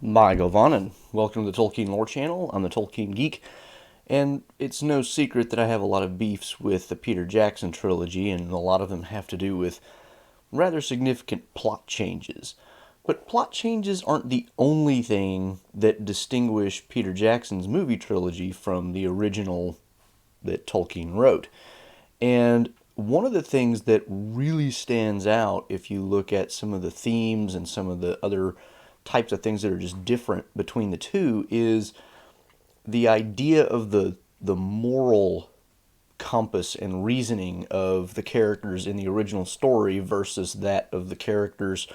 Hi, Govan, and welcome to the Tolkien Lore Channel. I'm the Tolkien Geek, and it's no secret that I have a lot of beefs with the Peter Jackson trilogy, and a lot of them have to do with rather significant plot changes. But plot changes aren't the only thing that distinguish Peter Jackson's movie trilogy from the original that Tolkien wrote. And one of the things that really stands out if you look at some of the themes and some of the other types of things that are just different between the two is the idea of the moral compass and reasoning of the characters in the original story versus that of the characters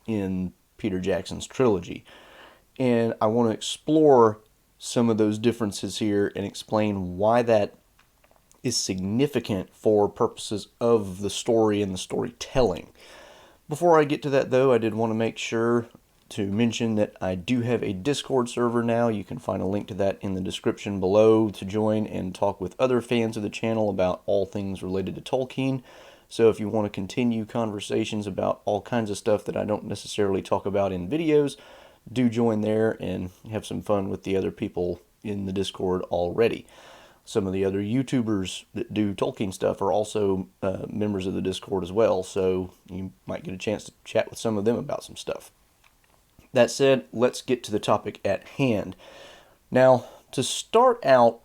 in Peter Jackson's trilogy. And I want to explore some of those differences here and explain why that is significant for purposes of the story and the storytelling. Before I get to that, though, I did want to make sure to mention that I do have a Discord server now. You can find a link to that in the description below to join and talk with other fans of the channel about all things related to Tolkien. So if you want to continue conversations about all kinds of stuff that I don't necessarily talk about in videos, do join there and have some fun with the other people in the Discord already. Some of the other YouTubers that do Tolkien stuff are also members of the Discord as well, so you might get a chance to chat with some of them about some stuff. That said, let's get to the topic at hand. Now, to start out,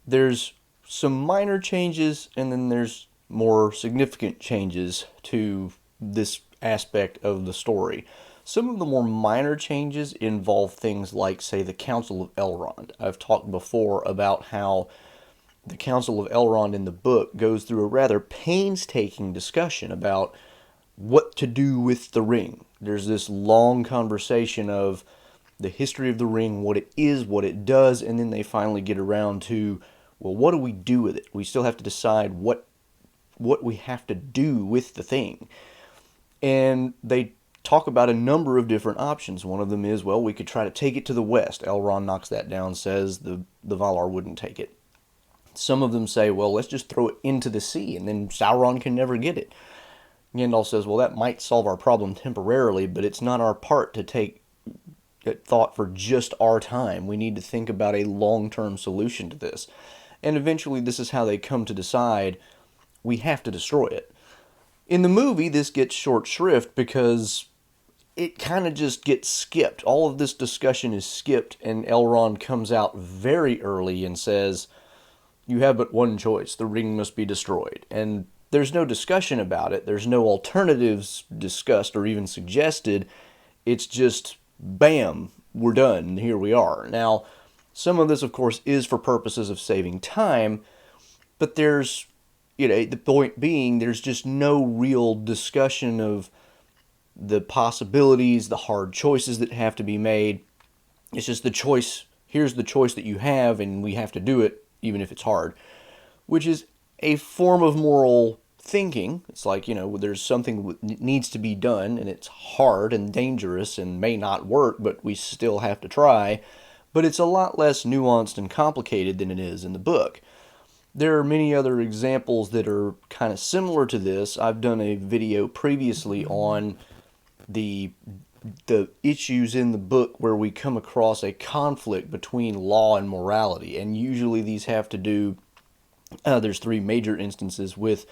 there's some minor changes and then there's more significant changes to this aspect of the story. Some of the more minor changes involve things like, say, the Council of Elrond. I've talked before about how the Council of Elrond in the book goes through a rather painstaking discussion about what to do with the ring. There's this long conversation of the history of the ring, what it is, what it does, and then they finally get around to, well, what do we do with it? We still have to decide what we have to do with the thing. And they talk about a number of different options. One of them is, well, we could try to take it to the west. Elrond knocks that down, says the Valar wouldn't take it. Some of them say, well, let's just throw it into the sea, and then Sauron can never get it. Gandalf says, well, that might solve our problem temporarily, but it's not our part to take thought for just our time. We need to think about a long-term solution to this. And eventually this is how they come to decide we have to destroy it. In the movie, this gets short shrift because it kind of just gets skipped. All of this discussion is skipped, and Elrond comes out very early and says, you have but one choice. The ring must be destroyed. And there's no discussion about it. There's no alternatives discussed or even suggested. It's just, bam, we're done. Here we are. Now, some of this, of course, is for purposes of saving time, but there's, the point being, there's just no real discussion of the possibilities, the hard choices that have to be made. It's just the choice. Here's the choice that you have, and we have to do it, even if it's hard, which is a form of moral thinking. It's like, there's something that needs to be done, and it's hard and dangerous and may not work, but we still have to try. But it's a lot less nuanced and complicated than it is in the book. There are many other examples that are kind of similar to this. I've done a video previously on the issues in the book where we come across a conflict between law and morality, and usually these have to do there's three major instances with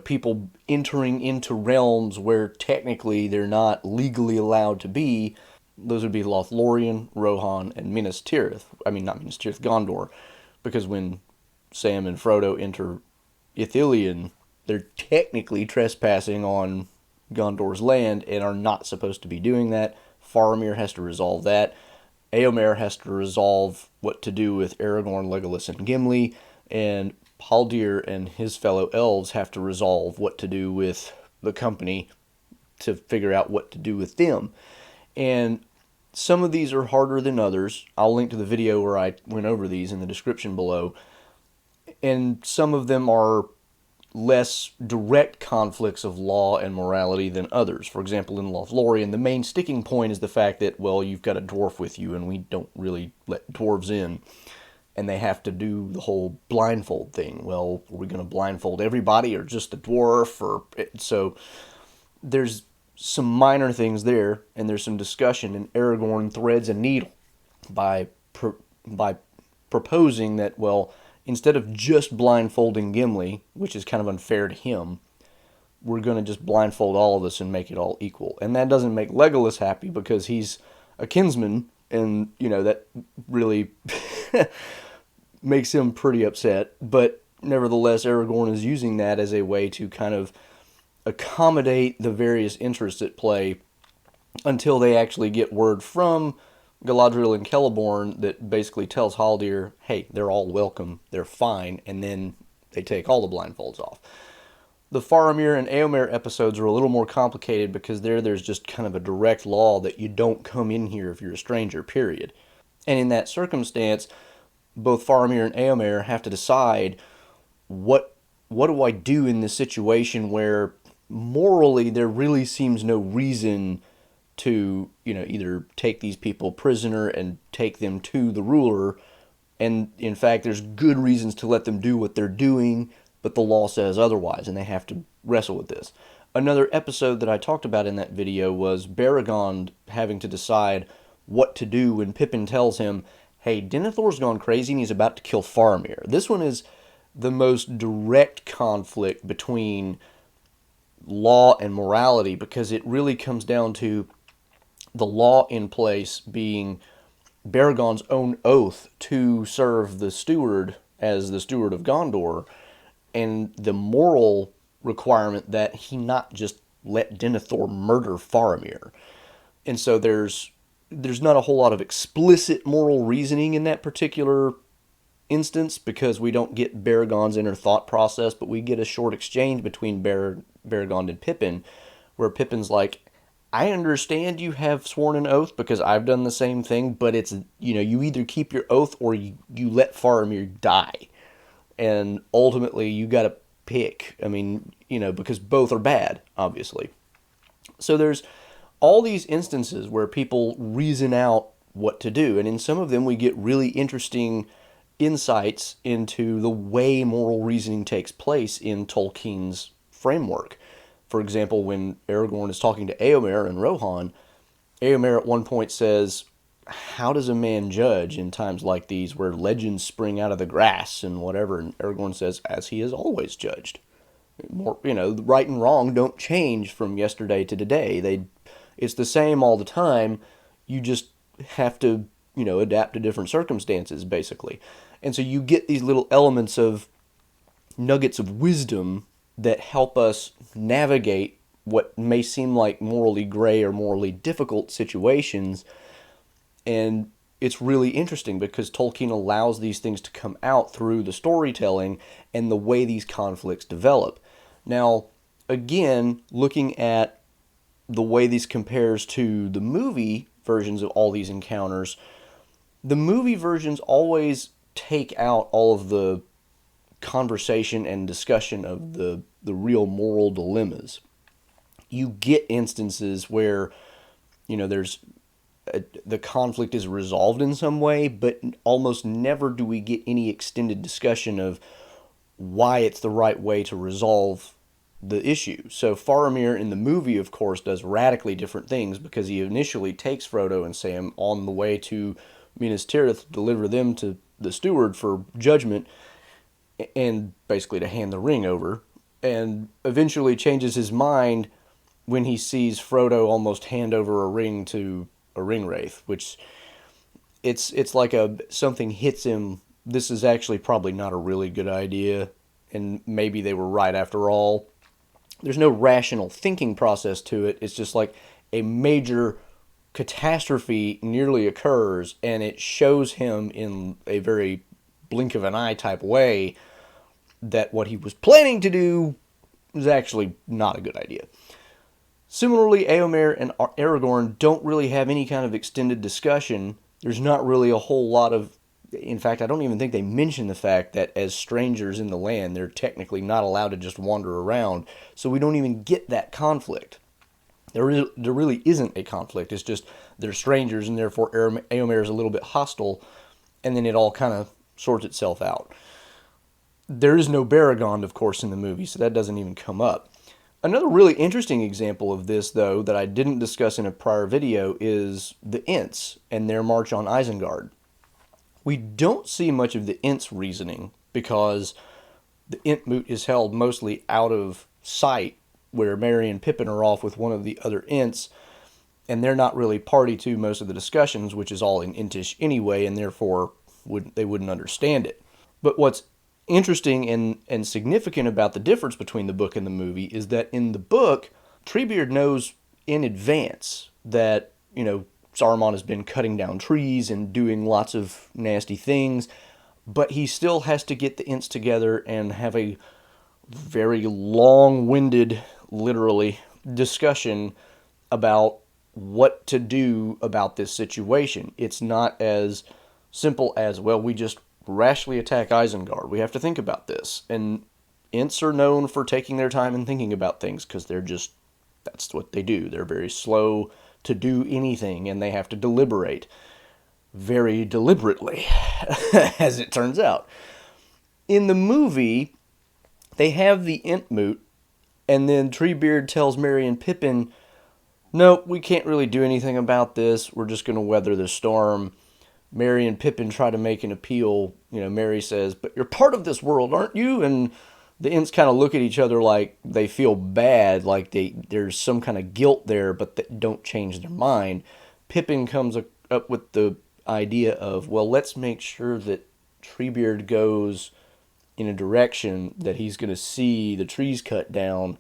people entering into realms where technically they're not legally allowed to be. Those would be Lothlorien, Rohan, and Minas Tirith. I mean, not Minas Tirith, Gondor, because when Sam and Frodo enter Ithilien, they're technically trespassing on Gondor's land and are not supposed to be doing that. Faramir has to resolve that. Éomer has to resolve what to do with Aragorn, Legolas, and Gimli, and Haldir and his fellow elves have to resolve what to do with the company to figure out what to do with them. And some of these are harder than others. I'll link to the video where I went over these in the description below. And some of them are less direct conflicts of law and morality than others. For example, in Lothlorien, the main sticking point is the fact that, well, you've got a dwarf with you, and we don't really let dwarves in. And they have to do the whole blindfold thing. Well, are we going to blindfold everybody or just the dwarf? So there's some minor things there, and there's some discussion, and Aragorn threads a needle by by proposing that, well, instead of just blindfolding Gimli, which is kind of unfair to him, we're going to just blindfold all of us and make it all equal. And that doesn't make Legolas happy because he's a kinsman, and, that really makes him pretty upset. But nevertheless, Aragorn is using that as a way to kind of accommodate the various interests at play until they actually get word from Galadriel and Celeborn that basically tells Haldir, hey, they're all welcome, they're fine, and then they take all the blindfolds off. The Faramir and Eomer episodes are a little more complicated because there's just kind of a direct law that you don't come in here if you're a stranger, period. And in that circumstance, both Faramir and Eomer have to decide what do I do in this situation where morally there really seems no reason to, either take these people prisoner and take them to the ruler. And in fact, there's good reasons to let them do what they're doing, but the law says otherwise, and they have to wrestle with this. Another episode that I talked about in that video was Baragond having to decide what to do when Pippin tells him, hey, Denethor's gone crazy and he's about to kill Faramir. This one is the most direct conflict between law and morality, because it really comes down to the law in place being Baragond's own oath to serve the steward as the steward of Gondor, and the moral requirement that he not just let Denethor murder Faramir. And so there's not a whole lot of explicit moral reasoning in that particular instance, because we don't get Baragond's inner thought process, but we get a short exchange between Baragond and Pippin, where Pippin's like, I understand you have sworn an oath because I've done the same thing, but it's, you either keep your oath or you let Faramir die. And ultimately, you got to pick. I mean, because both are bad, obviously. So there's all these instances where people reason out what to do. And in some of them, we get really interesting insights into the way moral reasoning takes place in Tolkien's framework. For example, when Aragorn is talking to Eomer and Rohan, Eomer at one point says, how does a man judge in times like these where legends spring out of the grass and whatever? And Aragorn says, as he has always judged. Right and wrong don't change from yesterday to today. It's the same all the time. You just have to, adapt to different circumstances, basically. And so you get these little elements of nuggets of wisdom that help us navigate what may seem like morally gray or morally difficult situations. And it's really interesting because Tolkien allows these things to come out through the storytelling and the way these conflicts develop. Now, again, looking at the way this compares to the movie versions of all these encounters, the movie versions always take out all of the conversation and discussion of the real moral dilemmas. You get instances where, there's the conflict is resolved in some way, but almost never do we get any extended discussion of why it's the right way to resolve the issue. So Faramir in the movie, of course, does radically different things because he initially takes Frodo and Sam on the way to Minas Tirith to deliver them to the steward for judgment and basically to hand the ring over, and eventually changes his mind when he sees Frodo almost hand over a ring to a ring wraith, which it's like something hits him. This is actually probably not a really good idea, and maybe they were right after all. There's no rational thinking process to it. It's just like a major catastrophe nearly occurs, and it shows him in a very blink of an eye type way that what he was planning to do was actually not a good idea. Similarly, Eomer and Aragorn don't really have any kind of extended discussion. There's not really a whole lot of... In fact, I don't even think they mention the fact that as strangers in the land, they're technically not allowed to just wander around. So we don't even get that conflict. There really isn't a conflict. It's just they're strangers, and therefore Eomer is a little bit hostile, and then it all kind of sorts itself out. There is no Baragond, of course, in the movie, so that doesn't even come up. Another really interesting example of this, though, that I didn't discuss in a prior video is the Ents and their march on Isengard. We don't see much of the Ents' reasoning because the Ent moot is held mostly out of sight, where Merry and Pippin are off with one of the other Ents, and they're not really party to most of the discussions, which is all in Entish anyway, and therefore they wouldn't understand it. But what's interesting and significant about the difference between the book and the movie is that in the book, Treebeard knows in advance that, Saruman has been cutting down trees and doing lots of nasty things, but he still has to get the Ents together and have a very long-winded, literally, discussion about what to do about this situation. It's not as simple as, well, we just rashly attack Isengard. We have to think about this. And Ents are known for taking their time and thinking about things because that's what they do. They're very slow to do anything, and they have to deliberate very deliberately, as it turns out. In the movie, they have the Entmoot, and then Treebeard tells Merry and Pippin, nope, we can't really do anything about this. We're just going to weather the storm. Merry and Pippin try to make an appeal. Merry says, but you're part of this world, aren't you? And the Ents kind of look at each other like they feel bad, like there's some kind of guilt there, but they don't change their mind. Pippin comes up with the idea of, well, let's make sure that Treebeard goes in a direction that he's going to see the trees cut down.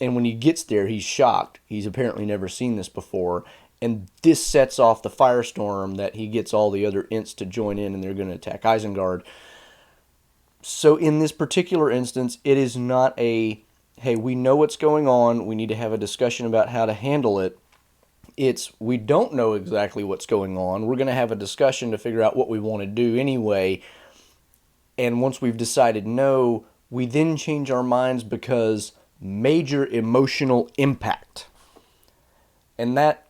And when he gets there, he's shocked. He's apparently never seen this before. And this sets off the firestorm that he gets all the other Ents to join in, and they're going to attack Isengard. So in this particular instance, it is not a, hey, we know what's going on, we need to have a discussion about how to handle it. It's, we don't know exactly what's going on, we're going to have a discussion to figure out what we want to do anyway. And once we've decided no, we then change our minds because major emotional impact. And that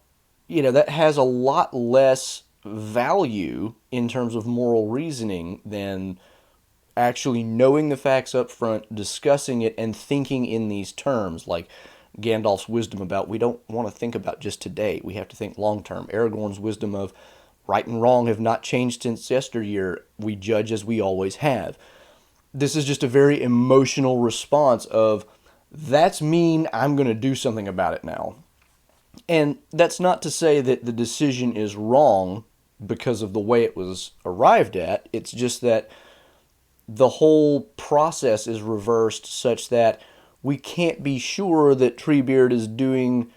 has a lot less value in terms of moral reasoning than actually knowing the facts up front, discussing it, and thinking in these terms, like Gandalf's wisdom about we don't want to think about just today. We have to think long term. Aragorn's wisdom of right and wrong have not changed since yesteryear. We judge as we always have. This is just a very emotional response of, that's mean, I'm going to do something about it now. And that's not to say that the decision is wrong because of the way it was arrived at. It's just that the whole process is reversed such that we can't be sure that Treebeard is doing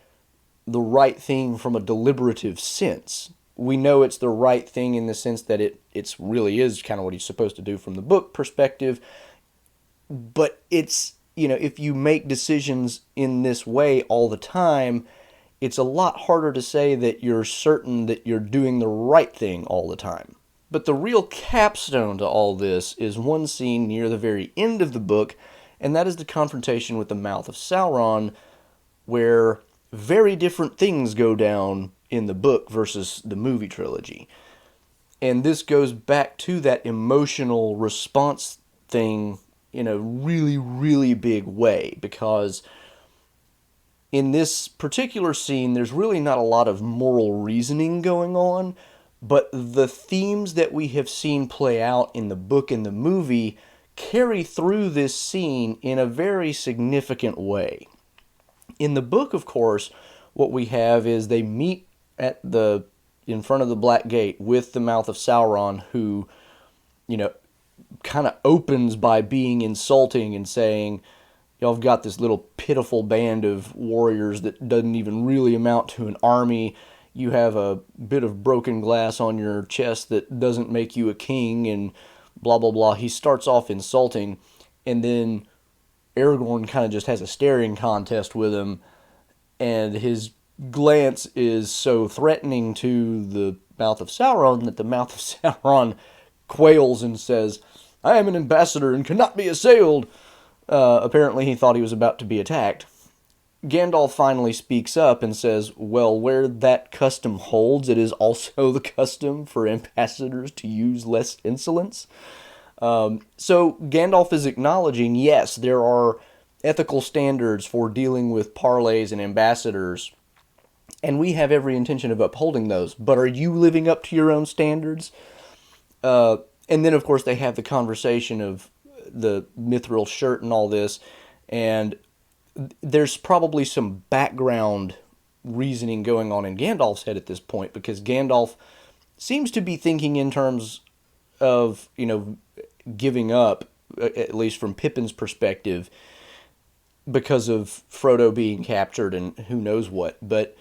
the right thing from a deliberative sense. We know it's the right thing in the sense that it's really is kind of what he's supposed to do from the book perspective. But it's, if you make decisions in this way all the time, it's a lot harder to say that you're certain that you're doing the right thing all the time. But the real capstone to all this is one scene near the very end of the book, and that is the confrontation with the mouth of Sauron, where very different things go down in the book versus the movie trilogy. And this goes back to that emotional response thing in a really, really big way, because in this particular scene, there's really not a lot of moral reasoning going on, but the themes that we have seen play out in the book and the movie carry through this scene in a very significant way. In the book, of course, what we have is they meet in front of the Black Gate with the mouth of Sauron, who, kind of opens by being insulting and saying, y'all have got this little pitiful band of warriors that doesn't even really amount to an army. You have a bit of broken glass on your chest that doesn't make you a king, and blah, blah, blah. He starts off insulting, and then Aragorn kind of just has a staring contest with him, and his glance is so threatening to the mouth of Sauron that the mouth of Sauron quails and says, I am an ambassador and cannot be assailed. Apparently he thought he was about to be attacked. Gandalf finally speaks up and says, well, where that custom holds, it is also the custom for ambassadors to use less insolence. So Gandalf is acknowledging, yes, there are ethical standards for dealing with parleys and ambassadors, and we have every intention of upholding those. But are you living up to your own standards? And then, of course, they have the conversation of the mithril shirt and all this, and there's probably some background reasoning going on in Gandalf's head at this point, because Gandalf seems to be thinking in terms of, giving up, at least from Pippin's perspective, because of Frodo being captured and who knows what. But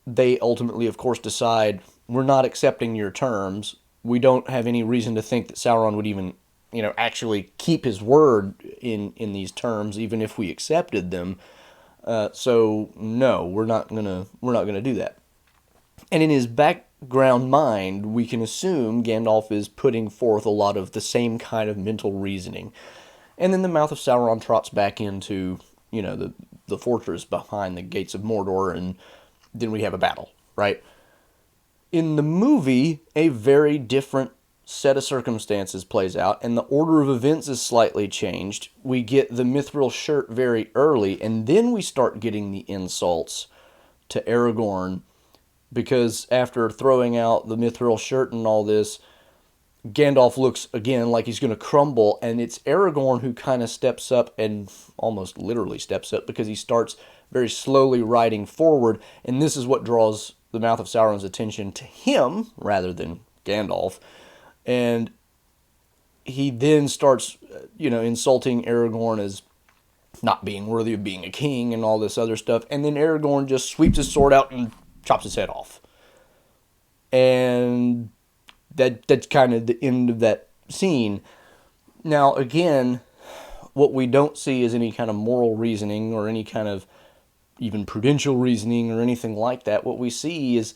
they ultimately, of course, decide, we're not accepting your terms. We don't have any reason to think that Sauron would even, actually keep his word in these terms, even if we accepted them. So no, we're not gonna do that. And in his background mind, we can assume Gandalf is putting forth a lot of the same kind of mental reasoning. And then the Mouth of Sauron trots back into, the fortress behind the gates of Mordor, and then we have a battle, right? In the movie, a very different set of circumstances plays out, and the order of events is slightly changed. We get the mithril shirt very early, and then we start getting the insults to Aragorn, because after throwing out the mithril shirt and all this, Gandalf looks again like he's going to crumble, and it's Aragorn who kind of steps up, and almost literally steps up, because he starts very slowly riding forward, and this is what draws the Mouth of Sauron's attention to him rather than Gandalf. And he then starts, insulting Aragorn as not being worthy of being a king and all this other stuff. And then Aragorn just sweeps his sword out and chops his head off. And that's kind of the end of that scene. Now, again, what we don't see is any kind of moral reasoning or any kind of even prudential reasoning or anything like that. What we see is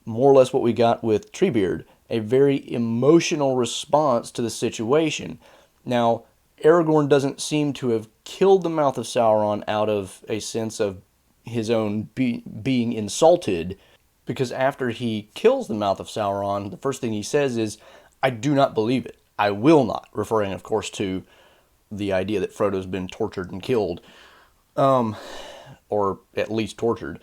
more or less what we got with Treebeard, a very emotional response to the situation. Now, Aragorn doesn't seem to have killed the Mouth of Sauron out of a sense of his own being insulted, because after he kills the Mouth of Sauron, the first thing he says is, "I do not believe it. I will not," referring, of course, to the idea that Frodo's been tortured and killed, or at least tortured.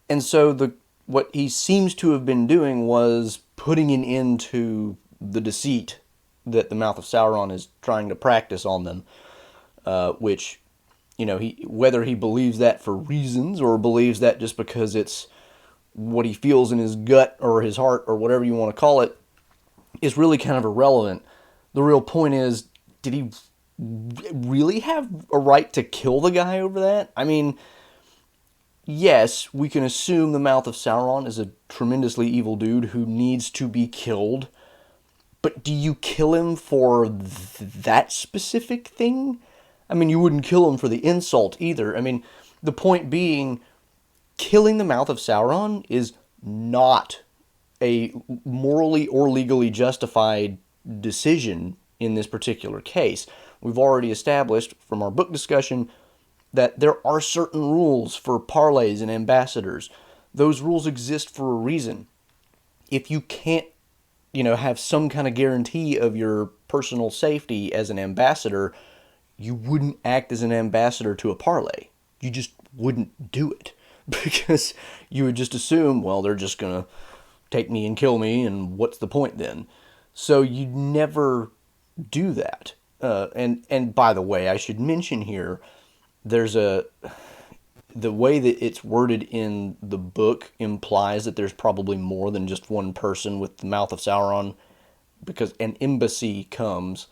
And so what he seems to have been doing was putting an end to the deceit that the Mouth of Sauron is trying to practice on them, which, whether he believes that for reasons or believes that just because it's what he feels in his gut or his heart or whatever you want to call it, is really kind of irrelevant. The real point is, did he really have a right to kill the guy over that? I mean, yes, we can assume the Mouth of Sauron is a tremendously evil dude who needs to be killed, but do you kill him for that specific thing? I mean, you wouldn't kill him for the insult either. I mean, the point being, killing the Mouth of Sauron is not a morally or legally justified decision in this particular case. We've already established from our book discussion that there are certain rules for parleys and ambassadors. Those rules exist for a reason. If you can't, have some kind of guarantee of your personal safety as an ambassador, you wouldn't act as an ambassador to a parley. You just wouldn't do it, because you would just assume, well, they're just going to take me and kill me, and what's the point then? So you never do that. And by the way, I should mention here, the way that it's worded in the book implies that there's probably more than just one person with the Mouth of Sauron, because an embassy comes,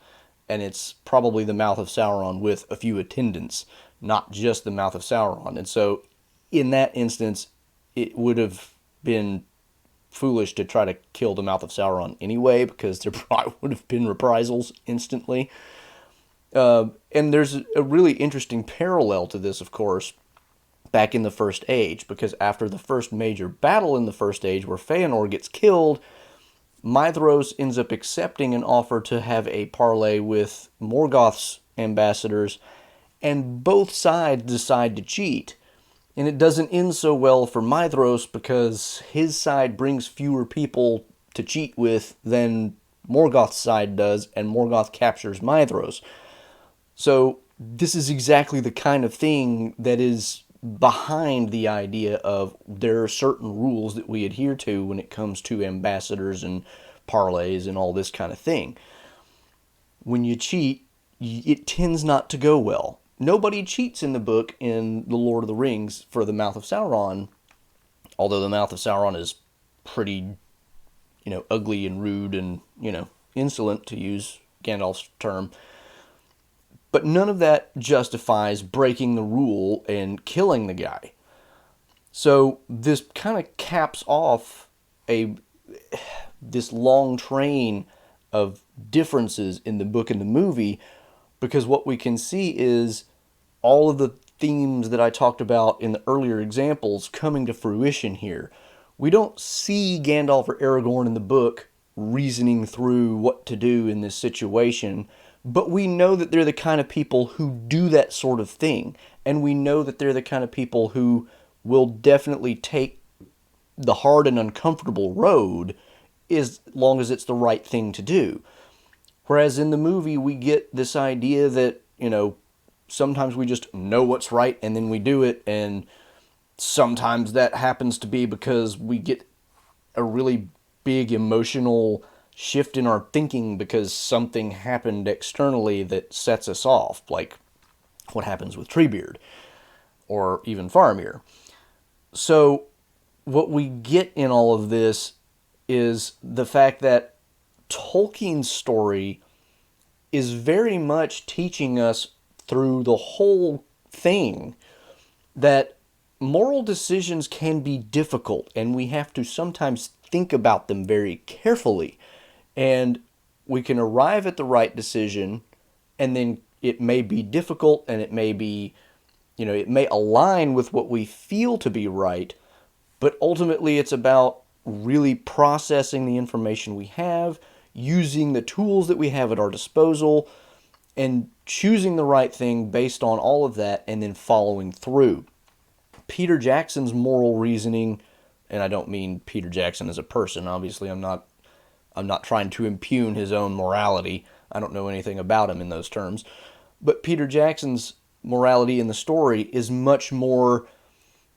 and it's probably the Mouth of Sauron with a few attendants, not just the Mouth of Sauron. And so in that instance, it would have been foolish to try to kill the Mouth of Sauron anyway, because there probably would have been reprisals instantly. And there's a really interesting parallel to this, of course, back in the First Age, because after the first major battle in the First Age, where Feanor gets killed, Maedhros ends up accepting an offer to have a parley with Morgoth's ambassadors, and both sides decide to cheat. And it doesn't end so well for Maedhros, because his side brings fewer people to cheat with than Morgoth's side does, and Morgoth captures Maedhros. So this is exactly the kind of thing that is behind the idea of there are certain rules that we adhere to when it comes to ambassadors and parlays and all this kind of thing. When you cheat, it tends not to go well. Nobody cheats in the book in The Lord of the Rings for the Mouth of Sauron, although the Mouth of Sauron is pretty, ugly and rude and, insolent, to use Gandalf's term. But none of that justifies breaking the rule and killing the guy. So this kind of caps off a this long train of differences in the book and the movie, because what we can see is all of the themes that I talked about in the earlier examples coming to fruition here. We don't see Gandalf or Aragorn in the book reasoning through what to do in this situation, but we know that they're the kind of people who do that sort of thing, and we know that they're the kind of people who will definitely take the hard and uncomfortable road as long as it's the right thing to do. Whereas in the movie, we get this idea that, sometimes we just know what's right and then we do it, and sometimes that happens to be because we get a really big emotional shift in our thinking because something happened externally that sets us off, like what happens with Treebeard or even Faramir. So what we get in all of this is the fact that Tolkien's story is very much teaching us through the whole thing that moral decisions can be difficult and we have to sometimes think about them very carefully. And we can arrive at the right decision, and then it may be difficult and it may be, it may align with what we feel to be right, but ultimately it's about really processing the information we have, using the tools that we have at our disposal, and choosing the right thing based on all of that, and then following through. Peter Jackson's moral reasoning, and I don't mean Peter Jackson as a person, obviously I'm not trying to impugn his own morality. I don't know anything about him in those terms. But Peter Jackson's morality in the story is much more,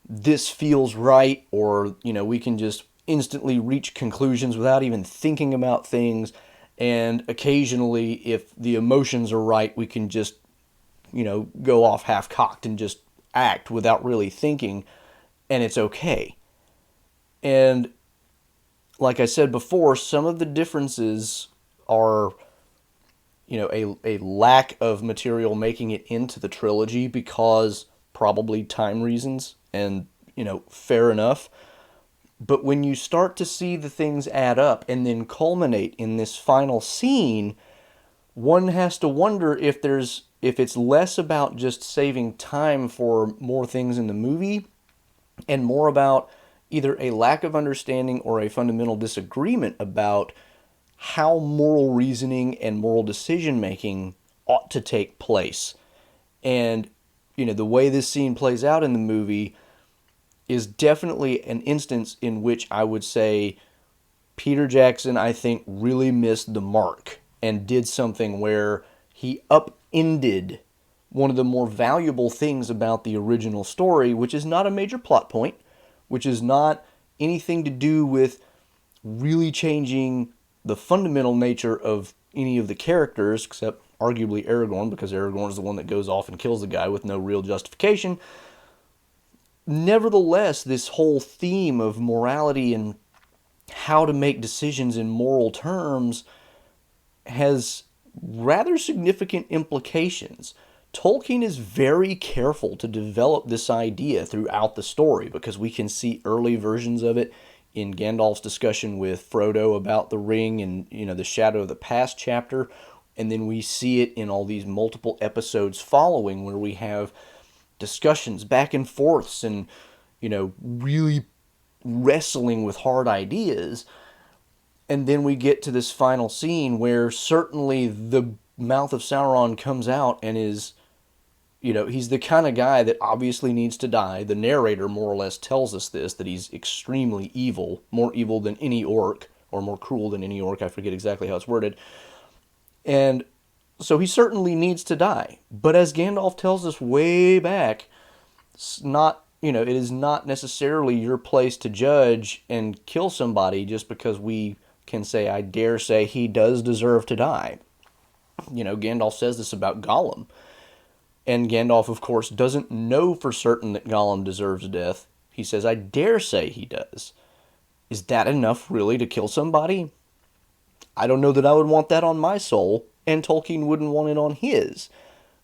this feels right, or, we can just instantly reach conclusions without even thinking about things. And occasionally, if the emotions are right, we can just, go off half-cocked and just act without really thinking, and it's okay. And like I said before, some of the differences are, a lack of material making it into the trilogy because probably time reasons, and, fair enough. But when you start to see the things add up and then culminate in this final scene, one has to wonder if it's less about just saving time for more things in the movie and more about either a lack of understanding or a fundamental disagreement about how moral reasoning and moral decision making ought to take place. And, the way this scene plays out in the movie is definitely an instance in which I would say Peter Jackson, I think, really missed the mark and did something where he upended one of the more valuable things about the original story, which is not a major plot point, which is not anything to do with really changing the fundamental nature of any of the characters, except arguably Aragorn, because Aragorn is the one that goes off and kills the guy with no real justification. Nevertheless, this whole theme of morality and how to make decisions in moral terms has rather significant implications. Tolkien is very careful to develop this idea throughout the story because we can see early versions of it in Gandalf's discussion with Frodo about the ring and, the Shadow of the Past chapter, and then we see it in all these multiple episodes following where we have discussions back and forths and, really wrestling with hard ideas. And then we get to this final scene where certainly the Mouth of Sauron comes out and is, he's the kind of guy that obviously needs to die. The narrator more or less tells us this, that he's extremely evil, more evil than any orc, or more cruel than any orc, I forget exactly how it's worded. And So he certainly needs to die. But as Gandalf tells us way back, it's not, it is not necessarily your place to judge and kill somebody just because we can say, I dare say he does deserve to die. Gandalf says this about Gollum. And Gandalf, of course, doesn't know for certain that Gollum deserves death. He says, I dare say he does. Is that enough, really, to kill somebody? I don't know that I would want that on my soul, and Tolkien wouldn't want it on his.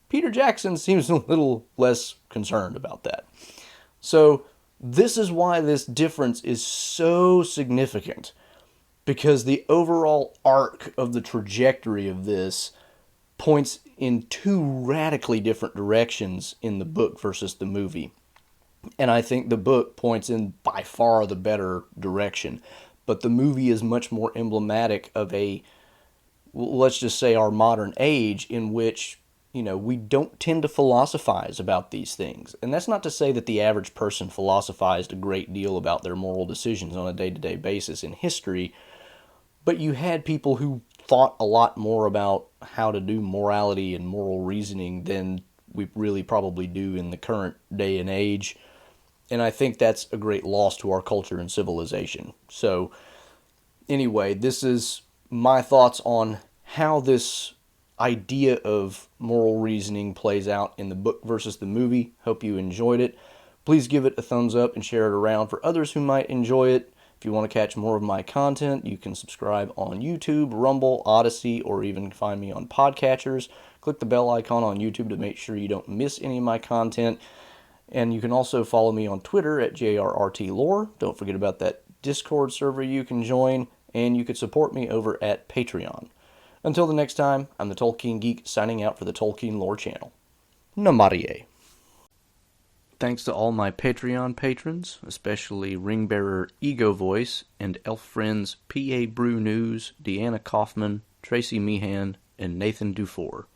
Peter Jackson seems a little less concerned about that. So, this is why this difference is so significant, because the overall arc of the trajectory of this points in two radically different directions in the book versus the movie. And I think the book points in by far the better direction. But the movie is much more emblematic of let's just say, our modern age in which, we don't tend to philosophize about these things. And that's not to say that the average person philosophized a great deal about their moral decisions on a day-to-day basis in history, but you had people who thought a lot more about how to do morality and moral reasoning than we really probably do in the current day and age. And I think that's a great loss to our culture and civilization. So, anyway, this is my thoughts on how this idea of moral reasoning plays out in the book versus the movie. Hope you enjoyed it. Please give it a thumbs up and share it around for others who might enjoy it. If you want to catch more of my content, you can subscribe on YouTube, Rumble, Odyssey, or even find me on podcatchers. Click the bell icon on YouTube to make sure you don't miss any of my content. And you can also follow me on Twitter at JRRTLore. Don't forget about that Discord server you can join, and you can support me over at Patreon. Until the next time, I'm the Tolkien Geek signing out for the Tolkien Lore channel. Namarie. Thanks to all my Patreon patrons, especially Ringbearer Ego Voice and elf friends P.A. Brew News, Deanna Kaufman, Tracy Meehan, and Nathan Dufour.